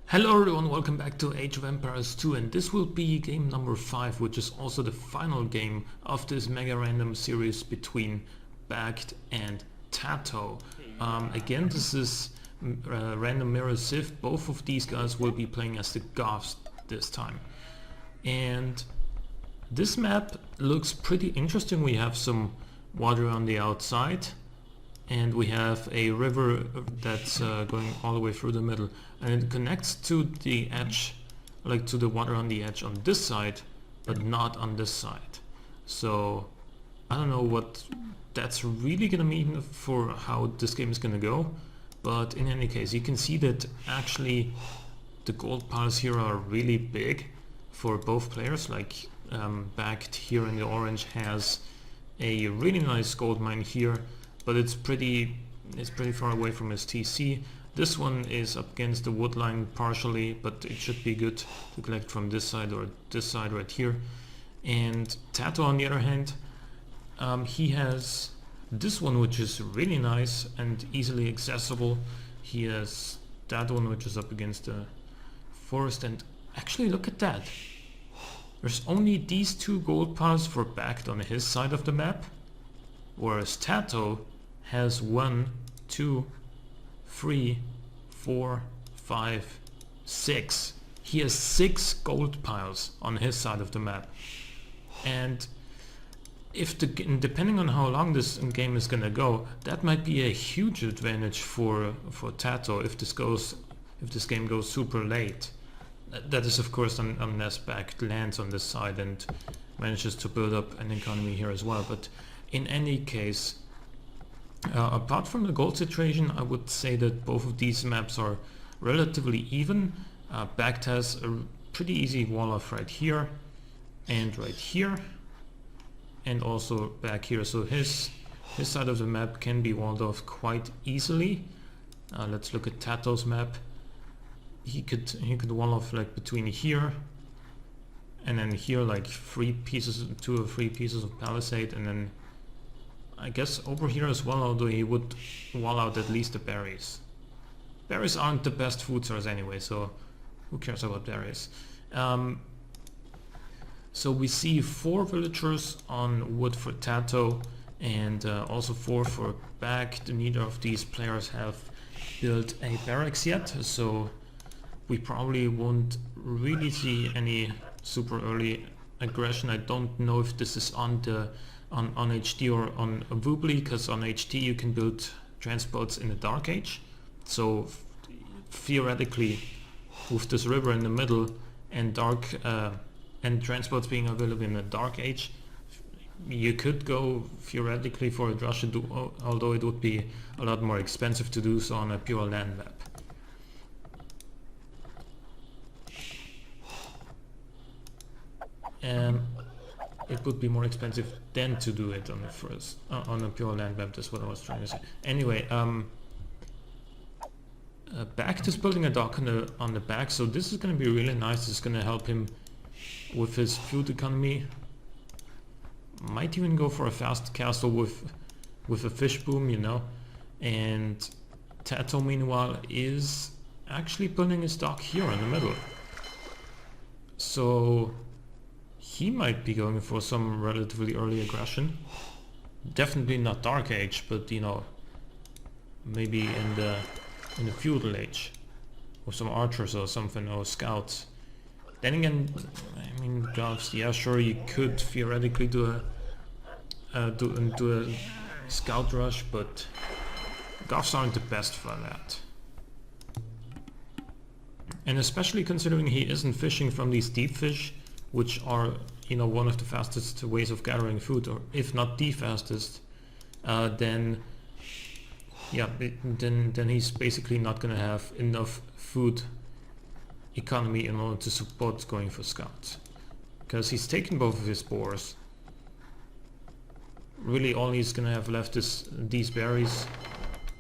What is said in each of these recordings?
Hello everyone, welcome back to Age of Empires 2, and this will be game number 5, which is also the final game of this mega random series between BacT and TaToH. Again, this is random mirror sift. Both of these guys will be playing as the Goths this time. And this map looks pretty interesting. We have some water on the outside, and we have a river that's going all the way through the middle, and it connects to the edge, like to the water on the edge on this side, but not on this side. So I don't know what that's really gonna mean for how this game is gonna go, but in any case you can see that actually the gold piles here are really big for both players. Like BacT here in the orange has a really nice gold mine here, but it's pretty far away from his TC. This one is up against the wood line partially, but it should be good to collect from this side or this side right here. And TaToH, on the other hand, he has this one, which is really nice and easily accessible. He has that one, which is up against the forest, and actually look at that. There's only these two gold piles for BacT on his side of the map, whereas TaToH has 1, 2, 3, 4, 5, 6. He has 6 gold piles on his side of the map. And depending on how long this game is gonna go, that might be a huge advantage for TaToH if this game goes super late. That is of course unless BacT lands on this side and manages to build up an economy here as well. But in any case, apart from the gold situation, I would say that both of these maps are relatively even. BacT has a pretty easy wall off right here and right here, and also back here. So his side of the map can be walled off quite easily. Let's look at TaToH's map. He could wall off like between here and then here, like 2 or 3 pieces of palisade, and then I guess over here as well, although he would wall out at least the berries. Berries aren't the best food source anyway, so who cares about berries? So we see 4 villagers on wood for TaToH, and also 4 for BacT. Neither of these players have built a barracks yet, so we probably won't really see any super early aggression. I don't know if this is on HD or on Woobly, because on HD you can build transports in the Dark Age. So theoretically, with this river in the middle and transports being available in the Dark Age, you could go theoretically for a rush, although it would be a lot more expensive to do so on a pure land map. It would be more expensive than to do it on the on a pure land map. That's what I was trying to say. Anyway, BacT is building a dock on the back, so this is going to be really nice. It's going to help him with his food economy. Might even go for a fast castle with a fish boom, you know. And TaToH, meanwhile, is actually building his dock here in the middle. So he might be going for some relatively early aggression. Definitely not Dark Age, but you know, maybe in the feudal age, with some archers or something, or scouts. Then again, I mean, Goths, yeah, sure, you could theoretically do a scout rush, but Goths aren't the best for that. And especially considering he isn't fishing from these deep fish, which are, you know, one of the fastest ways of gathering food, or if not the fastest, then he's basically not going to have enough food economy in order to support going for scouts, because he's taken both of his boars. Really all he's going to have left is these berries,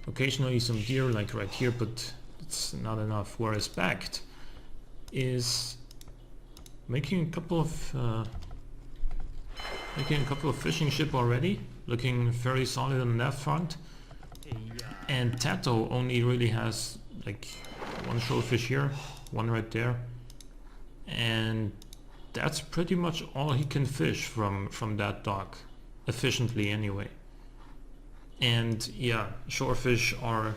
occasionally some deer like right here, but it's not enough. Whereas BacT is making a couple of fishing ship already, looking very solid on that front. And TaToH only really has like one shellfish here, one right there. And that's pretty much all he can fish from that dock, efficiently anyway. And yeah, shorefish are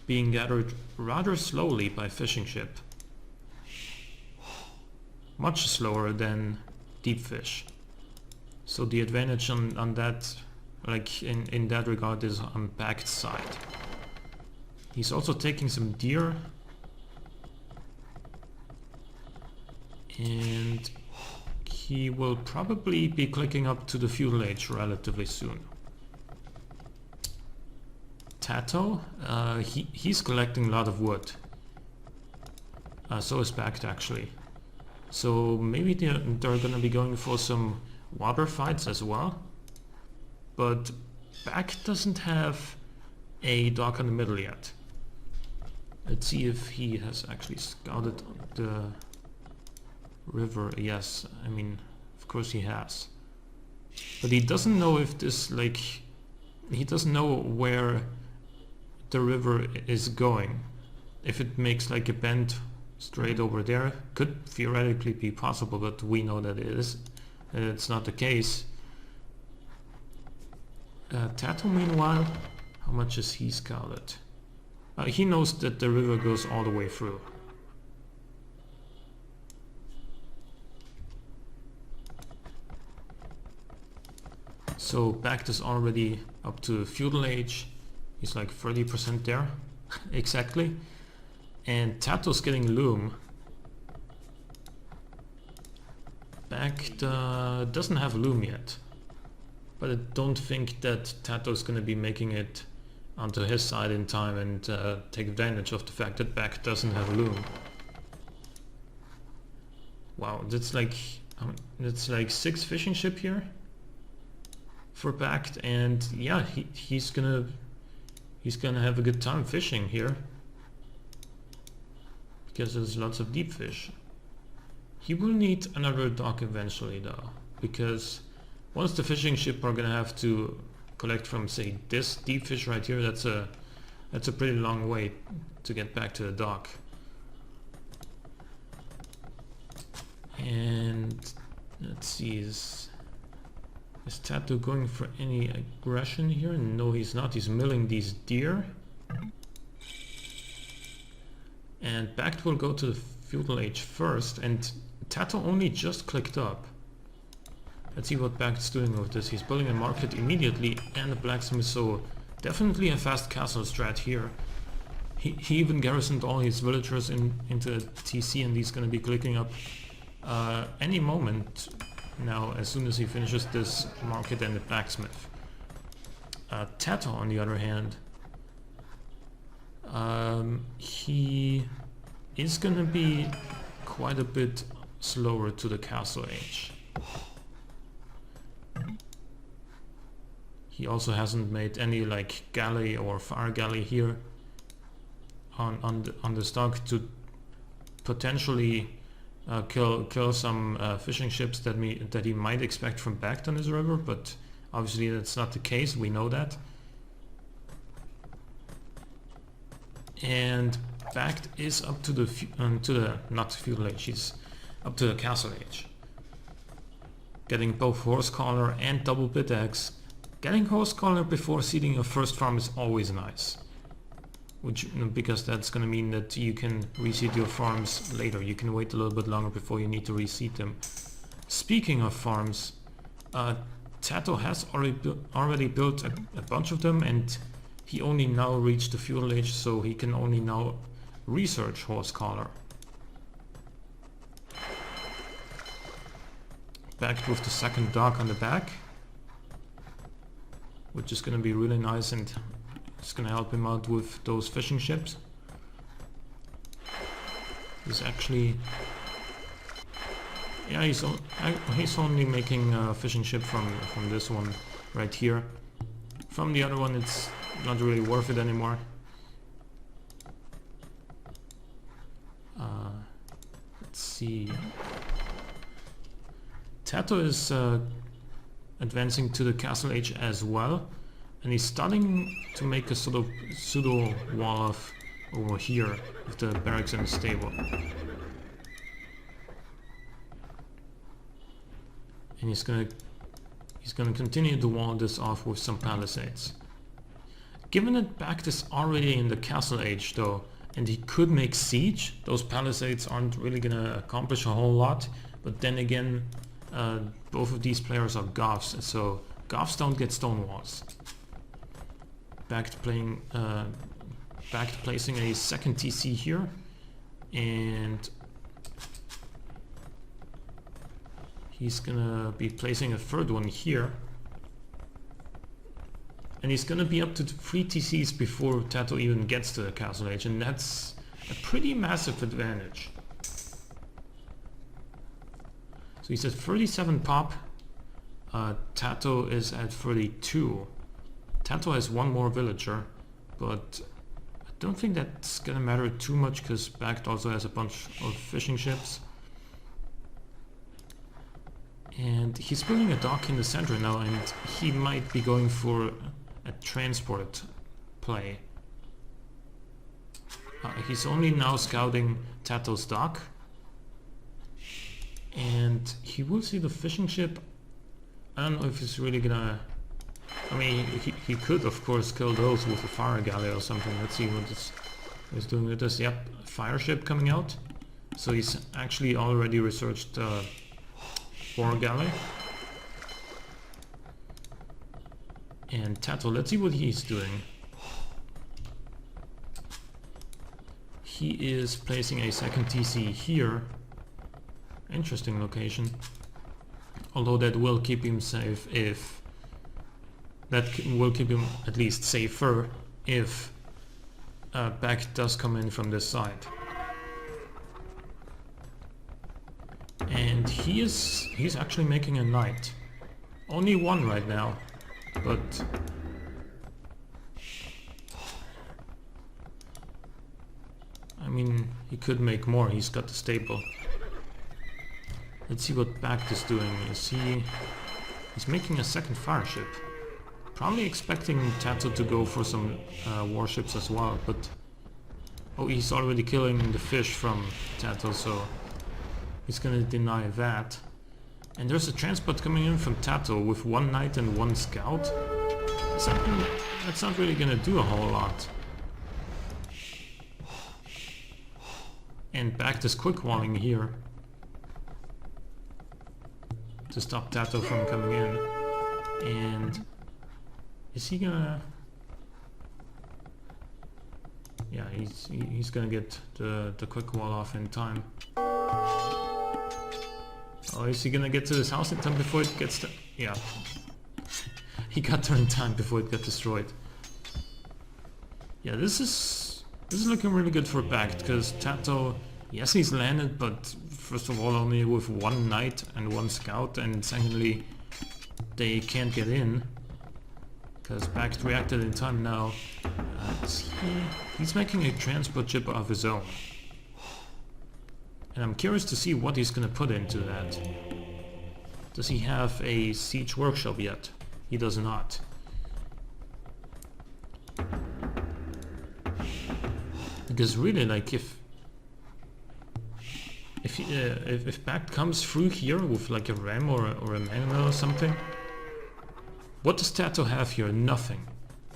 being gathered rather slowly by fishing ship. Much slower than deep fish. So the advantage on that, like in that regard, is on BacT's side. He's also taking some deer. And he will probably be clicking up to the fuel age relatively soon. TaToH, he's collecting a lot of wood. So is BacT actually. So maybe they're gonna be going for some water fights as well. But BacT doesn't have a dock in the middle yet. Let's see if he has actually scouted the river. Yes, I mean, of course he has. But he doesn't know if this, like, he doesn't know where the river is going. If it makes like a bend straight over there, could theoretically be possible, but we know that it's not the case. TaToH, meanwhile, how much has he scouted? He knows that the river goes all the way through. So BacT is already up to feudal age. He's like 30% there, exactly. And TaToH's getting loom. BacT doesn't have loom yet. But I don't think that TaToH's gonna be making it onto his side in time and take advantage of the fact that BacT doesn't have loom. Wow, that's like 6 fishing ship here for BacT, and yeah, he's gonna have a good time fishing here because there's lots of deep fish. He will need another dock eventually though, because once the fishing ship are gonna have to collect from, say, this deep fish right here, that's a pretty long way to get back to the dock. And let's see, is TaToH going for any aggression here? No, he's not. He's milling these deer. And BacT will go to the feudal age first, and TaToH only just clicked up. Let's see what BacT's doing with this. He's building a market immediately and a blacksmith, so definitely a fast castle strat here. He even garrisoned all his villagers into TC, and he's going to be clicking up any moment now as soon as he finishes this market and the blacksmith. TaToH, on the other hand, he is going to be quite a bit slower to the castle age. He also hasn't made any like galley or fire galley here on the stock to potentially kill some fishing ships that he might expect from BacT on his river, but obviously that's not the case. We know that. And BacT is up to the not feudal age. He's up to the castle age. Getting both horse collar and double bit axe. Getting horse collar before seeding your first farm is always nice. Because that's going to mean that you can reseed your farms later. You can wait a little bit longer before you need to reseed them. Speaking of farms, TaToH has already built a bunch of them, and he only now reached the feudal age, so he can only now research horse collar. BacT with the second dock on the back, which is going to be really nice, and it's going to help him out with those fishing ships. He's actually, yeah, he's only making a fishing ship from this one right here. From the other one, it's not really worth it anymore. Let's see. TaToH is advancing to the castle age as well, and he's starting to make a sort of pseudo wall of over here with the barracks and the stable. And he's gonna continue to wall this off with some palisades. Given that BacT is already in the castle age though, and he could make siege, those palisades aren't really gonna accomplish a whole lot. But then again, both of these players are Goths, so Goths don't get stone walls. BacT placing a second TC here, and he's gonna be placing a third one here. And he's gonna be up to 3 TCs before TaToH even gets to the castle age, and that's a pretty massive advantage. So he's at 37 pop, TaToH is at 32. TaToH has one more villager, but I don't think that's gonna matter too much because BacT also has a bunch of fishing ships. And he's building a dock in the center now, and he might be going for a transport play. He's only now scouting TaToH's dock, and he will see the fishing ship. I don't know if he's really gonna... I mean, he could of course kill those with a fire galley or something. Let's see what he's doing with this. Yep, fire ship coming out. So he's actually already researched war galley. And TaToH, let's see what he's doing. He is placing a second TC here. Interesting location. Although that will keep him safe if... will keep him at least safer if BacT does come in from this side. And he's actually making a knight. Only one right now. But I mean, he could make more. He's got the stable. Let's see what BacT is doing. He's making a second fire ship. Probably expecting TaToH to go for some warships as well, but oh, he's already killing the fish from TaToH, so he's gonna deny that. And there's a transport coming in from TaToH with one knight and one scout. That's not really gonna do a whole lot. And BacT is quick walling here to stop TaToH from coming in. And is he gonna... Yeah, he's gonna get the quick wall off in time. Oh, is he gonna get to his house in time before it gets... Yeah. He got there in time before it got destroyed. Yeah, this is looking really good for BacT, because TaToH, yes, he's landed, but first of all only with one knight and one scout, and secondly they can't get in because BacT reacted in time now. He's making a transport ship of his own. And I'm curious to see what he's gonna put into that. Does he have a siege workshop yet? He does not. Because really, like, if BacT comes through here with like a ram or a manual or something, what does TaToH have here? Nothing.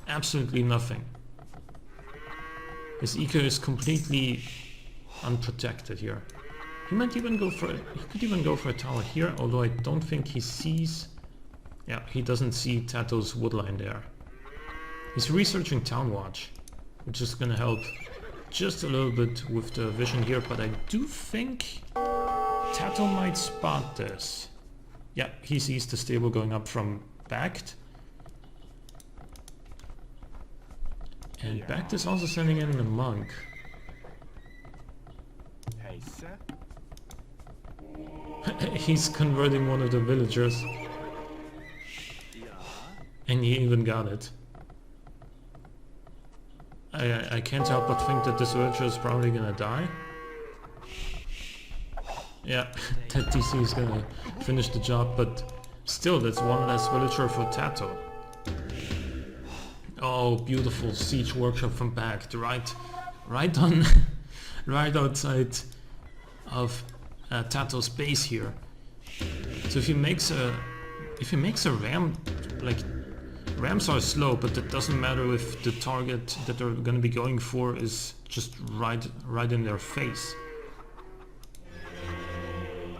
Absolutely nothing. His eco is completely unprotected here. He might even go for... He could even go for a tower here, although I don't think he sees... Yeah, he doesn't see TaToH's woodline there. He's researching Town Watch, which is gonna help just a little bit with the vision here, but I do think TaToH might spot this. Yeah, he sees the stable going up from BacT. And BacT is also sending in a monk. Hey, sir. He's converting one of the villagers. And he even got it. I can't help but think that this villager is probably gonna die. Yeah, that DC is gonna finish the job, but still, that's one less villager for TaToH. Oh, beautiful siege workshop from BacT, right on, right outside of TaToH's base here. So if he makes a ram, like rams are slow, but that doesn't matter if the target that they're gonna be going for is just right in their face.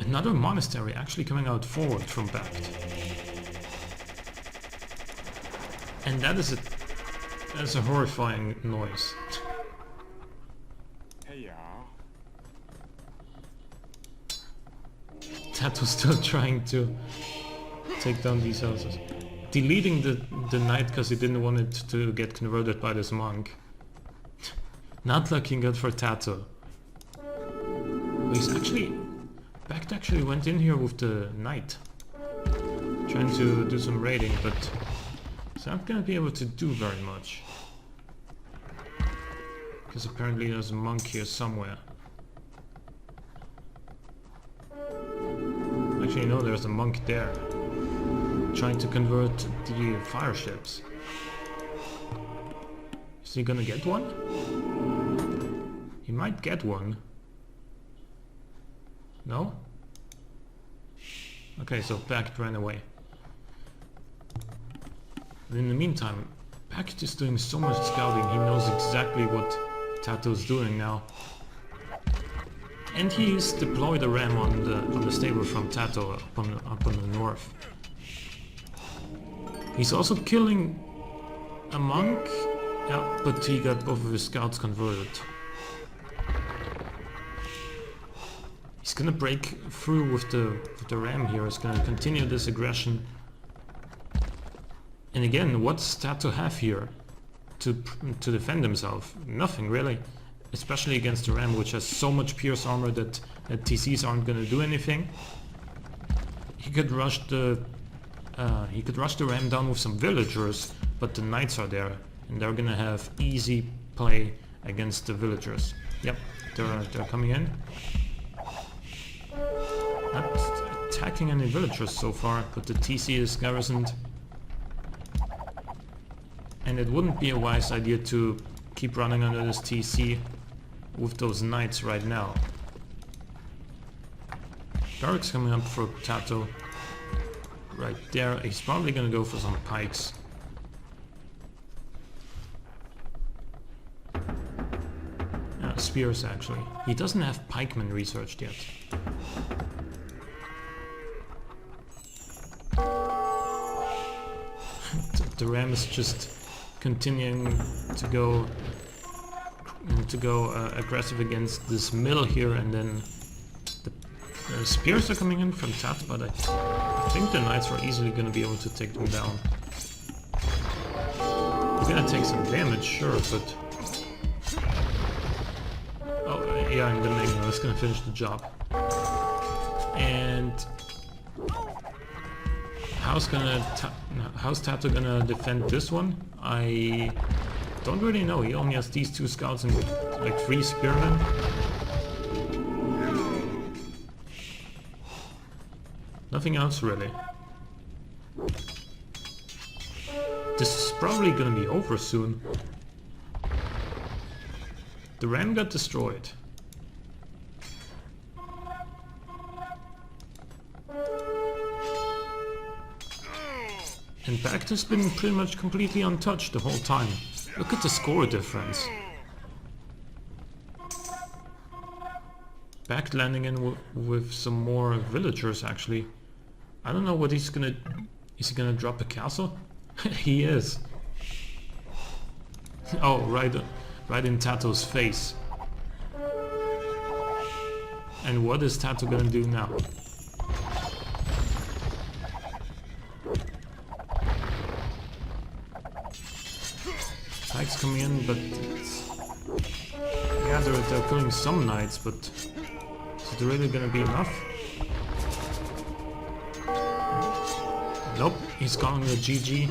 Another monastery actually coming out forward from BacT. And that's a horrifying noise. TaToH's still trying to take down these houses. Deleting the knight because he didn't want it to get converted by this monk. Not looking good for TaToH. He's actually... BacT actually went in here with the knight. Trying to do some raiding, but he's not gonna be able to do very much. Because apparently there's a monk here somewhere. Actually no, there's a monk there. Trying to convert the fire ships. Is he gonna get one? He might get one. No? Okay, so BacT ran away. And in the meantime, BacT is doing so much scouting, he knows exactly what TaToH's doing now. And he's deployed a ram on the stable from TaToH up on the north. He's also killing a monk, yeah, but he got both of his scouts converted. He's gonna break through with the ram here. He's gonna continue this aggression. And again, what's TaToH have here to defend himself? Nothing really, especially against the ram, which has so much pierce armor that TCs aren't gonna do anything. He could rush the ram down with some villagers, but the knights are there, and they're gonna have easy play against the villagers. Yep, they're coming in. Not attacking any villagers so far, but the TC is garrisoned. And it wouldn't be a wise idea to keep running under this TC with those knights right now. Barracks coming up for TaToH. Right there, he's probably gonna go for some pikes. Spears actually. He doesn't have pikemen researched yet. The ram is just continuing to go aggressive against this mill here, and then the spears are coming in from TaToH, but I think the knights are easily going to be able to take them down. We're going to take some damage, sure, but... Oh, yeah, I'm going to make it. It's going to finish the job. And... How's TaToH gonna defend this one? I don't really know. He only has these two scouts and like 3 spearmen. Nothing else really. This is probably gonna be over soon. The ram got destroyed. And BacT has been pretty much completely untouched the whole time. Look at the score difference. BacT landing in with some more villagers actually. I don't know what he's gonna... Is he gonna drop a castle? He is. Oh, right in TaToH's face. And what is TaToH gonna do now? Knights coming in, but yeah, they're killing some knights, but is it really gonna be enough? Nope, he's calling it a GG.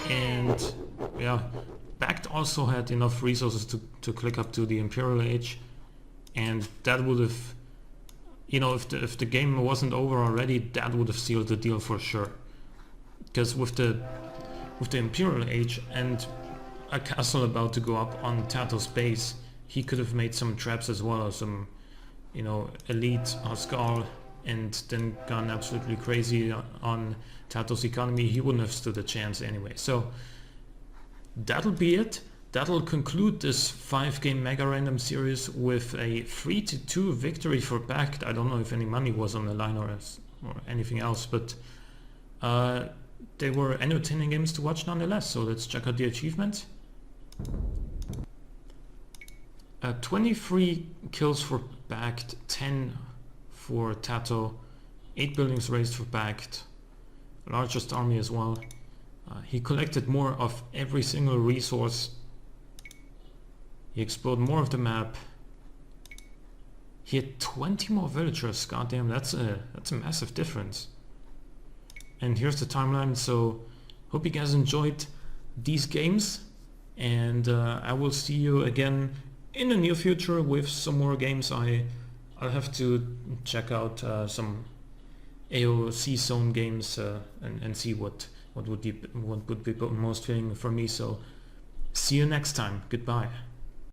And yeah, BacT also had enough resources to click up to the Imperial Age, and that would have, you know, if the game wasn't over already, that would have sealed the deal for sure. Because with the Imperial Age and a castle about to go up on TaToH's base, he could have made some traps as well, some, you know, elite Huskar and then gone absolutely crazy on TaToH's economy, he wouldn't have stood a chance anyway. So that'll be it. That'll conclude this 5-game Mega Random series with a 3-2 victory for BacT. I don't know if any money was on the line or anything else, but they were entertaining games to watch nonetheless. So let's check out the achievements. 23 kills for BacT, 10 for TaToH, 8 buildings raised for BacT, largest army as well. He collected more of every single resource. He explored more of the map. He had 20 more villagers. Goddamn, that's a massive difference. And here's the timeline. So hope you guys enjoyed these games, and I will see you again in the near future with some more games. I'll have to check out some AOC zone games and see what would be most fitting for me. So see you next time. Goodbye.